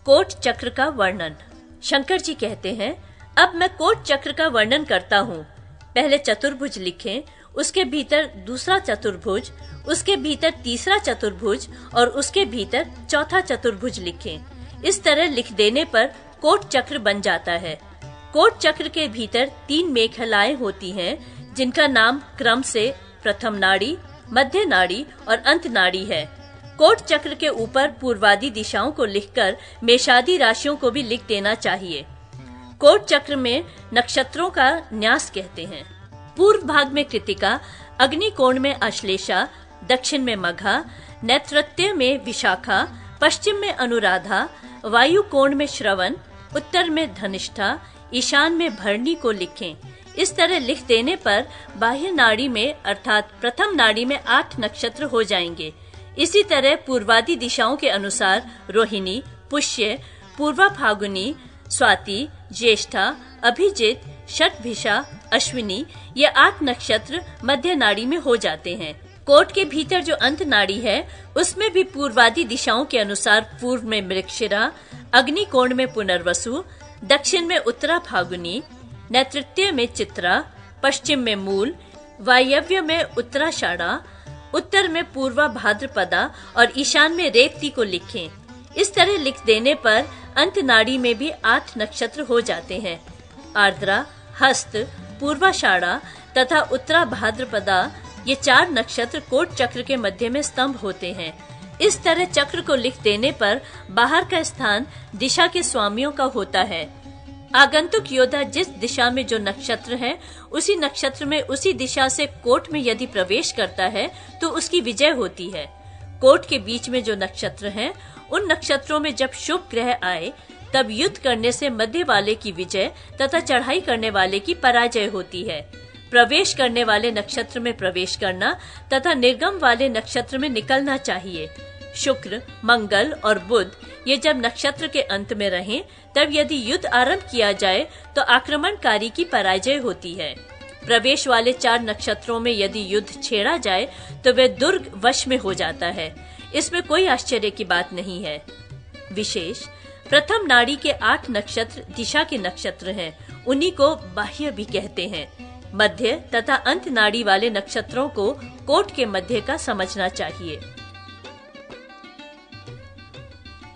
Coat चक्र का वर्णन। शंकर जी कहते हैं, अब मैं कोट चक्र का वर्णन करता हूँ। पहले चतुर्भुज लिखें, उसके भीतर दूसरा चतुर्भुज, उसके भीतर तीसरा चतुर्भुज और उसके भीतर चौथा चतुर्भुज लिखें। इस तरह लिख देने पर कोट चक्र बन जाता है। कोट चक्र के भीतर 3 मेखलाएं होती हैं, जिनका नाम क्रम से प्रथम नाड़ी, मध्य नाड़ी और अंत नाड़ी है। कोट चक्र के ऊपर पूर्वादि दिशाओं को लिखकर मेषादि राशियों को भी लिख देना चाहिए। कोट चक्र में नक्षत्रों का न्यास कहते हैं। पूर्व भाग में कृतिका, अग्नि कोण में अश्लेषा, दक्षिण में मघा, नैऋत्य में विशाखा, पश्चिम में अनुराधा, वायु कोण में श्रवण, उत्तर में धनिष्ठा, ईशान में भरणी को लिखें। इस तरह लिख देने पर बाह्य नाड़ी में अर्थात प्रथम नाड़ी में 8 नक्षत्र हो जाएंगे। इसी तरह पूर्वादि दिशाओं के अनुसार रोहिणी, पुष्य, पूर्वा फागुनी, स्वाति, ज्येष्ठा, अभिजित, शतभिषा, अश्विनी, ये 8 नक्षत्र मध्य नाड़ी में हो जाते हैं। कोट के भीतर जो अंत नाड़ी है, उसमें भी पूर्वादि दिशाओं के अनुसार पूर्व में मृगशिरा, अग्नि कोण में पुनर्वसु, दक्षिण में उत्तरा फागुनी, नैऋत्य में चित्रा, पश्चिम में मूल, वायव्य में उत्तराषाढ़ा, उत्तर में पूर्वा भाद्रपदा और ईशान में रेवती को लिखें। इस तरह लिख देने पर अंत नाड़ी में भी 8 नक्षत्र हो जाते हैं। आर्द्रा, हस्त, पूर्वाषाढ़ा तथा उत्तरा भाद्रपदा, ये 4 नक्षत्र कोट चक्र के मध्य में स्तंभ होते हैं। इस तरह चक्र को लिख देने पर बाहर का स्थान दिशा के स्वामियों का होता है। आगंतुक योद्धा जिस दिशा में जो नक्षत्र है, उसी नक्षत्र में उसी दिशा से कोट में यदि प्रवेश करता है तो उसकी विजय होती है। कोट के बीच में जो नक्षत्र हैं, उन नक्षत्रों में जब शुभ ग्रह आए तब युद्ध करने से मध्य वाले की विजय तथा चढ़ाई करने वाले की पराजय होती है। प्रवेश करने वाले नक्षत्र में प्रवेश करना तथा निर्गम वाले नक्षत्र में निकलना चाहिए। शुक्र, मंगल और बुध ये जब नक्षत्र के अंत में रहें, तब यदि युद्ध आरंभ किया जाए तो आक्रमणकारी की पराजय होती है। प्रवेश वाले 4 नक्षत्रों में यदि युद्ध छेड़ा जाए तो वे दुर्ग वश में हो जाता है। इसमें कोई आश्चर्य की बात नहीं है। विशेष, प्रथम नाड़ी के 8 नक्षत्र दिशा के नक्षत्र हैं, उन्हीं को बाह्य भी कहते हैं। मध्य तथा अंत नाड़ी वाले नक्षत्रों को कोट के मध्य का समझना चाहिए।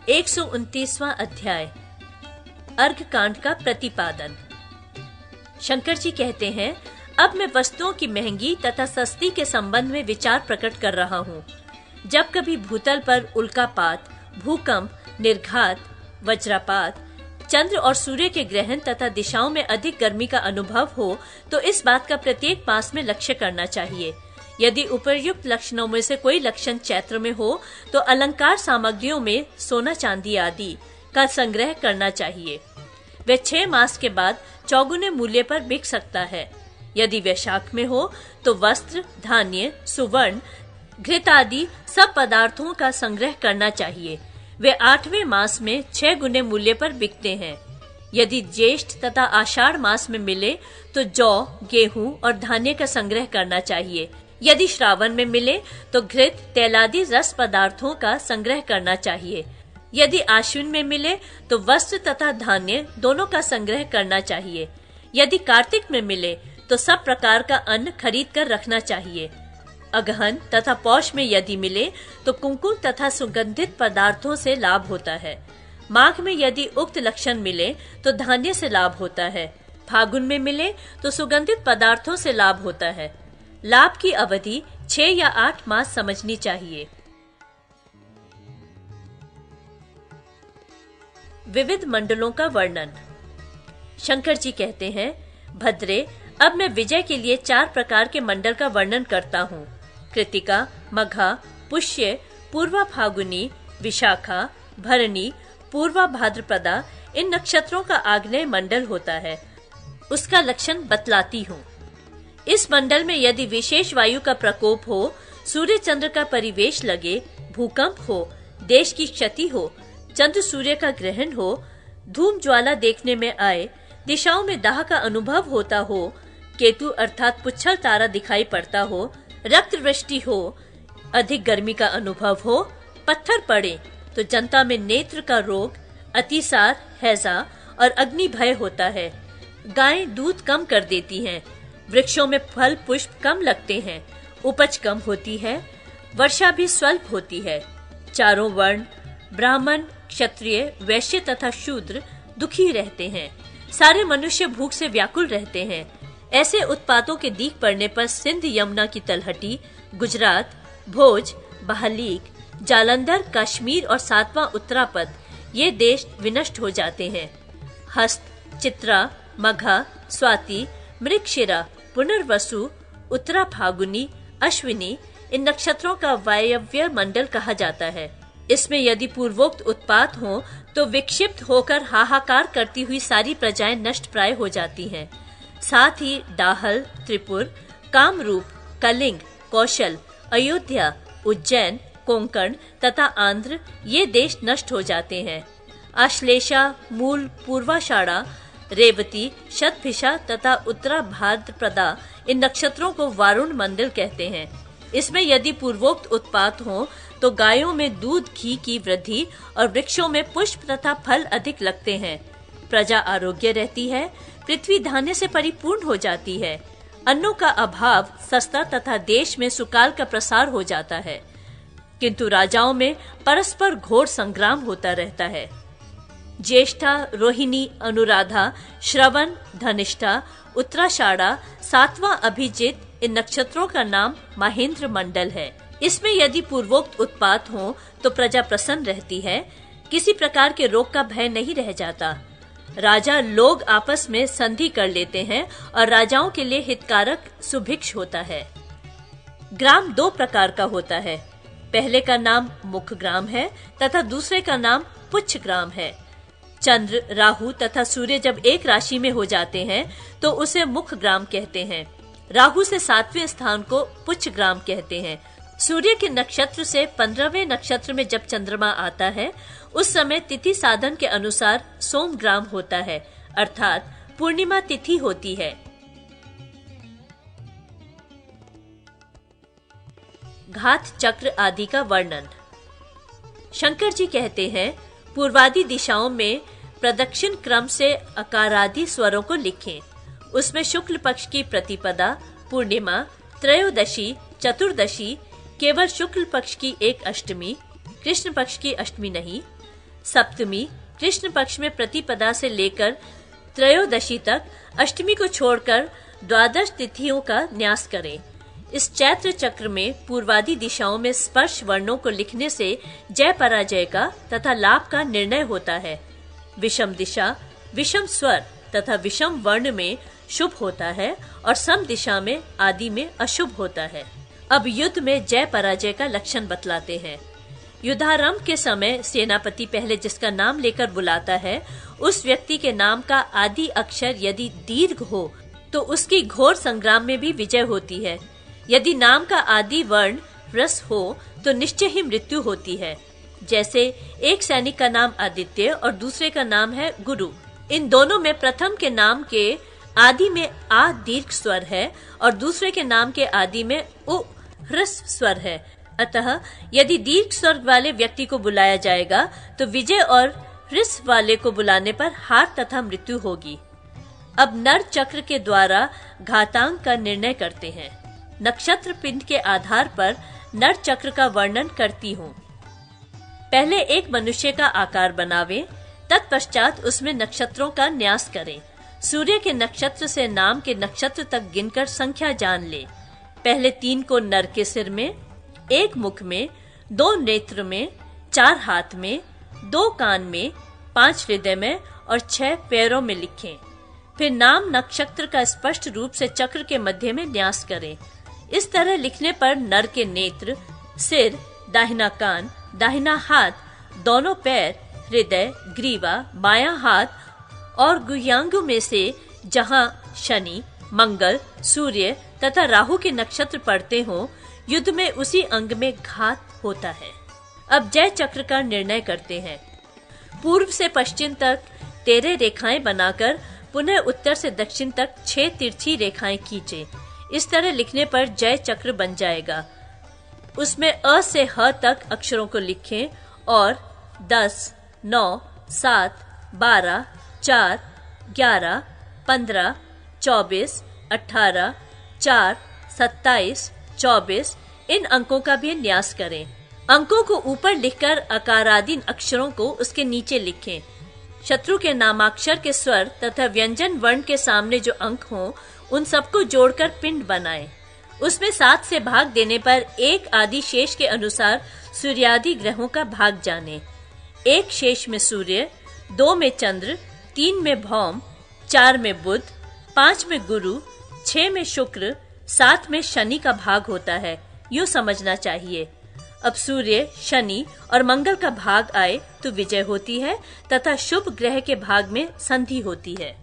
129वां अध्याय, अर्घ कांड का प्रतिपादन। शंकर जी कहते हैं, अब मैं वस्तुओं की महंगी तथा सस्ती के संबंध में विचार प्रकट कर रहा हूँ। जब कभी भूतल पर उल्कापात, भूकंप, निर्घात, वज्रपात, चंद्र और सूर्य के ग्रहण तथा दिशाओं में अधिक गर्मी का अनुभव हो, तो इस बात का प्रत्येक मास में लक्ष्य करना चाहिए। यदि उपर्युक्त लक्षणों में से कोई लक्षण चैत्र में हो, तो अलंकार सामग्रियों में सोना चांदी आदि का संग्रह करना चाहिए। वह 6 मास के बाद चौगुने मूल्य पर बिक सकता है। यदि वैशाख में हो तो वस्त्र, धान्य, सुवर्ण, घृत आदि सब पदार्थों का संग्रह करना चाहिए। वे 8वें मास में 6 गुने मूल्य पर बिकते हैं। यदि ज्येष्ठ तथा आषाढ़ मास में मिले तो जौ, गेहूं और धान्य का संग्रह करना चाहिए। यदि श्रावण में मिले तो घृत, तैलादि रस पदार्थों का संग्रह करना चाहिए। यदि आश्विन में मिले तो वस्त्र तथा धान्य दोनों का संग्रह करना चाहिए। यदि कार्तिक में मिले तो सब प्रकार का अन्न खरीद कर रखना चाहिए। अगहन तथा पौष में यदि मिले तो कुमकुम तथा सुगंधित पदार्थों से लाभ होता है। माघ में यदि उक्त लक्षण मिले तो धान्य से लाभ होता है। फागुन में मिले तो सुगंधित पदार्थों से लाभ होता है। लाभ की अवधि 6 या 8 मास समझनी चाहिए। विविध मंडलों का वर्णन। शंकर जी कहते हैं, भद्रे, अब मैं विजय के लिए 4 प्रकार के मंडल का वर्णन करता हूँ। कृतिका, मघा, पुष्य, पूर्वा फागुनी, विशाखा, भरणी, पूर्वा भाद्रपदा, इन नक्षत्रों का आग्नेय मंडल होता है। उसका लक्षण बतलाती हूँ। इस मंडल में यदि विशेष वायु का प्रकोप हो, सूर्य चंद्र का परिवेश लगे, भूकंप हो, देश की क्षति हो, चंद्र सूर्य का ग्रहण हो, धूम ज्वाला देखने में आए, दिशाओं में दाह का अनुभव होता हो, केतु अर्थात पुच्छल तारा दिखाई पड़ता हो, रक्त वृष्टि हो, अधिक गर्मी का अनुभव हो, पत्थर पड़े तो जनता में नेत्र का रोग, अतिसार, हैजा और अग्नि भय होता है। गायें दूध कम कर देती हैं। वृक्षों में फल पुष्प कम लगते हैं। उपज कम होती है। वर्षा भी स्वल्प होती है। चारों वर्ण ब्राह्मण, क्षत्रिय, वैश्य तथा शूद्र दुखी रहते हैं। सारे मनुष्य भूख से व्याकुल रहते हैं। ऐसे उत्पातों के दीख पड़ने पर सिंध यमुना की तलहटी, गुजरात, भोज, बहालीक, जालंधर, कश्मीर और 7वां उत्तरापद ये देश विनष्ट हो जाते हैं। हस्त, चित्रा, मघा, स्वाति, मृगशिरा, पुनर्वसु, उत्तरा फागुनी, अश्विनी इन नक्षत्रों का वायव्य मंडल कहा जाता है। इसमें यदि पूर्वोक्त उत्पात हो तो विक्षिप्त होकर हाहाकार करती हुई सारी प्रजाएं नष्ट प्राय हो जाती हैं। साथ ही डाहल, त्रिपुर, कामरूप, कलिंग, कौशल, अयोध्या, उज्जैन, कोंकण तथा आंध्र ये देश नष्ट हो जाते हैं। आश्लेषा, मूल, पूर्वाषाढ़ा, रेवती, शतभिषा तथा उत्तरा भाद्रपदा इन नक्षत्रों को वारुण मंडल कहते हैं। इसमें यदि पूर्वोक्त उत्पात हो तो गायों में दूध घी की वृद्धि और वृक्षों में पुष्प तथा फल अधिक लगते हैं। प्रजा आरोग्य रहती है। पृथ्वी धान्य से परिपूर्ण हो जाती है। अन्नों का अभाव सस्ता तथा देश में सुकाल का प्रसार हो जाता है। किंतु राजाओं में परस्पर घोर संग्राम होता रहता है। ज्येष्ठा, रोहिणी, अनुराधा, श्रवण, धनिष्ठा, उत्तराषाढ़ा, 7वां अभिजित इन नक्षत्रों का नाम महेंद्र मंडल है। इसमें यदि पूर्वोक्त उत्पात हो तो प्रजा प्रसन्न रहती है। किसी प्रकार के रोग का भय नहीं रह जाता। राजा लोग आपस में संधि कर लेते हैं और राजाओं के लिए हितकारक सुभिक्ष होता है। ग्राम 2 प्रकार का होता है। पहले का नाम मुख ग्राम है तथा दूसरे का नाम पुच्छ ग्राम है। चंद्र, राहु तथा सूर्य जब एक राशि में हो जाते हैं तो उसे मुख ग्राम कहते हैं। राहु से 7वें स्थान को पुच्छ ग्राम कहते हैं। सूर्य के नक्षत्र से 15वें नक्षत्र में जब चंद्रमा आता है उस समय तिथि साधन के अनुसार सोम ग्राम होता है, अर्थात पूर्णिमा तिथि होती है। घात चक्र आदि का वर्णन। शंकर जी कहते हैं, पूर्वादि दिशाओं में प्रदक्षिण क्रम से अकारादि स्वरों को लिखें। उसमें शुक्ल पक्ष की प्रतिपदा, पूर्णिमा, त्रयोदशी, चतुर्दशी, केवल शुक्ल पक्ष की एक अष्टमी, कृष्ण पक्ष की अष्टमी नहीं, सप्तमी, कृष्ण पक्ष में प्रतिपदा से लेकर त्रयोदशी तक, अष्टमी को छोड़कर द्वादश तिथियों का न्यास करें। इस चैत्र चक्र में पूर्वादि दिशाओं में स्पर्श वर्णों को लिखने से जय पराजय का तथा लाभ का निर्णय होता है। विषम दिशा, विषम स्वर तथा विषम वर्ण में शुभ होता है और सम दिशा में आदि में अशुभ होता है। अब युद्ध में जय पराजय का लक्षण बतलाते हैं। युद्धारंभ के समय सेनापति पहले जिसका नाम लेकर बुलाता है उस व्यक्ति के नाम का आदि अक्षर यदि दीर्घ हो तो उसकी घोर संग्राम में भी विजय होती है। यदि नाम का आदि वर्ण ह्रस्व हो तो निश्चय ही मृत्यु होती है। जैसे एक सैनिक का नाम आदित्य और दूसरे का नाम है गुरु। इन दोनों में प्रथम के नाम के आदि में आ दीर्घ स्वर है और दूसरे के नाम के आदि में उ ह्रस्व स्वर है। अतः यदि दीर्घ स्वर वाले व्यक्ति को बुलाया जाएगा तो विजय और ह्रस्व वाले को बुलाने पर हार तथा मृत्यु होगी। अब नर चक्र के द्वारा घातांक का निर्णय करते हैं। नक्षत्र पिंड के आधार पर नर चक्र का वर्णन करती हूँ। पहले एक मनुष्य का आकार बनावें, तत्पश्चात उसमें नक्षत्रों का न्यास करें। सूर्य के नक्षत्र से नाम के नक्षत्र तक गिनकर संख्या जान ले। पहले 3 को नर के सिर में, 1 मुख में, 2 नेत्र में, 4 हाथ में, 2 कान में, 5 हृदय में और 6 पैरों में लिखें। फिर नाम नक्षत्र का स्पष्ट रूप से चक्र के मध्य में न्यास करें। इस तरह लिखने पर नर के नेत्र, सिर, दाहिना कान, दाहिना हाथ, दोनों पैर, हृदय, ग्रीवा, बायां हाथ और गुह्यांगों में से जहां शनि, मंगल, सूर्य तथा राहु के नक्षत्र पड़ते हों, युद्ध में उसी अंग में घात होता है। अब जय चक्र का निर्णय करते हैं। पूर्व से पश्चिम तक 13 रेखाएं बनाकर पुनः उत्तर से दक्षिण तक 6 तिरछी रेखाएं खींचे। इस तरह लिखने पर जय चक्र बन जाएगा। उसमें अ से ह तक अक्षरों को लिखें और 10, 9, 7, 12, 4, 11, 15, 24, 18, 4, 27, 24 इन अंकों का भी न्यास करें। अंकों को ऊपर लिखकर अकारादीन अक्षरों को उसके नीचे लिखें। शत्रु के नामाक्षर के स्वर तथा व्यंजन वर्ण के सामने जो अंक हों उन सबको जोड़कर पिंड बनाएं। उसमें 7 से भाग देने पर 1 आदि शेष के अनुसार सूर्यादि ग्रहों का भाग जाने। 1 शेष में सूर्य, 2 में चंद्र, 3 में भौम, 4 में बुध, 5 में गुरु, 6 में शुक्र, 7 में शनि का भाग होता है, यूं समझना चाहिए। अब सूर्य, शनि और मंगल का भाग आए तो विजय होती है तथा शुभ ग्रह के भाग में संधि होती है।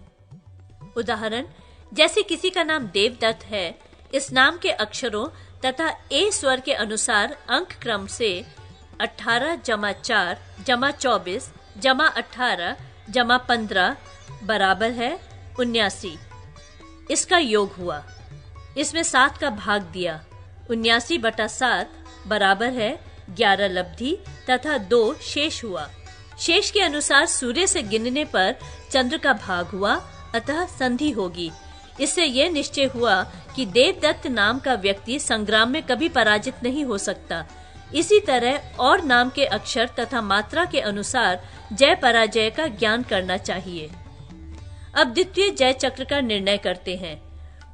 उदाहरण, जैसे किसी का नाम देवदत्त है, इस नाम के अक्षरों तथा ए स्वर के अनुसार अंक क्रम से 18 + 4 + 24 + 18 + 15 बराबर है 79। इसका योग हुआ। इसमें 7 का भाग दिया। 79/7 बराबर है 11 लब्धि तथा 2 शेष हुआ। शेष के अनुसार सूर्य से गिनने पर चंद्र का भाग हुआ, अतः संधि होगी। इससे यह निश्चय हुआ कि देवदत्त नाम का व्यक्ति संग्राम में कभी पराजित नहीं हो सकता। इसी तरह और नाम के अक्षर तथा मात्रा के अनुसार जय पराजय का ज्ञान करना चाहिए। अब द्वितीय जय चक्र का निर्णय करते हैं।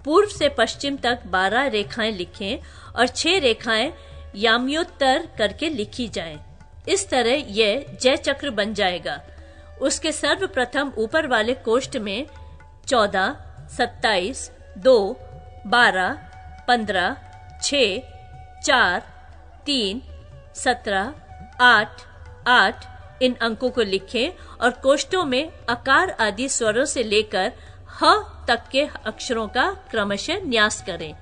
पूर्व से पश्चिम तक 12 रेखाएं लिखें और 6 रेखाएं याम्योत्तर करके लिखी जाएं। इस तरह यह जय चक्र बन जाएगा। उसके सर्वप्रथम ऊपर वाले कोष्ठ में 14, 27, 2, 12, 15, 6, 4, 3, 17, 8, 8 इन अंकों को लिखें और कोष्ठों में अकार आदि स्वरों से लेकर ह तक के अक्षरों का क्रमशः न्यास करें।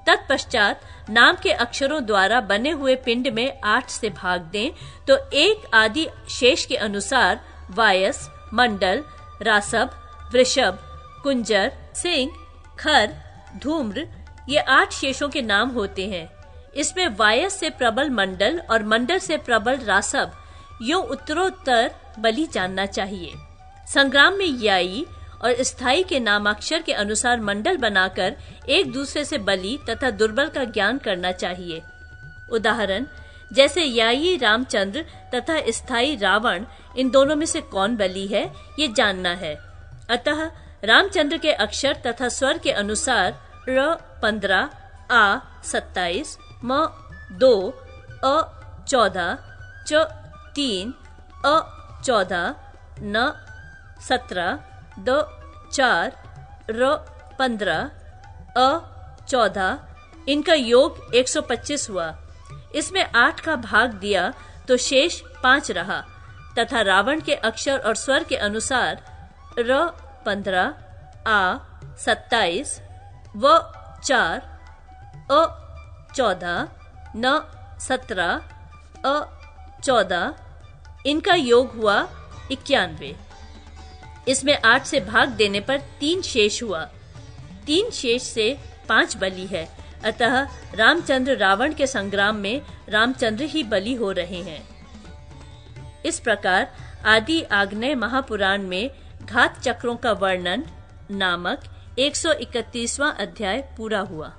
तत्पश्चात नाम के अक्षरों द्वारा बने हुए पिंड में 8 से भाग दें तो 1 आदि शेष के अनुसार वायस, मंडल, रासभ, वृषभ, कुंजर, सिंह, खर, धूम्र ये 8 शेषों के नाम होते हैं। इसमें वायस से प्रबल मंडल और मंडल से प्रबल रासभ यूं उत्तरोत्तर बलि जानना चाहिए। संग्राम में याई और स्थाई के नामाक्षर के अनुसार मंडल बनाकर एक दूसरे से बलि तथा दुर्बल का ज्ञान करना चाहिए। उदाहरण, जैसे याई रामचंद्र तथा स्थाई रावण, इन दोनों में से कौन बलि है ये जानना है। अतः रामचंद्र के अक्षर तथा स्वर के अनुसार र 15, आ 27, म 2, अ 14, च 3, अ 14, न 17, द 4, र 15, अ 14 इनका योग 125 हुआ। इसमें 8 का भाग दिया तो शेष 5 रहा तथा रावण के अक्षर और स्वर के अनुसार र 15, आ 27, व 4, अ 14, न 17, अ 14 इनका योग हुआ 91। इसमें 8 से भाग देने पर 3 शेष हुआ। 3 शेष से 5 बलि है, अतः रामचंद्र रावण के संग्राम में रामचंद्र ही बलि हो रहे हैं। इस प्रकार आदि आग्नेय महापुराण में घात चक्रों का वर्णन नामक 131वां अध्याय पूरा हुआ।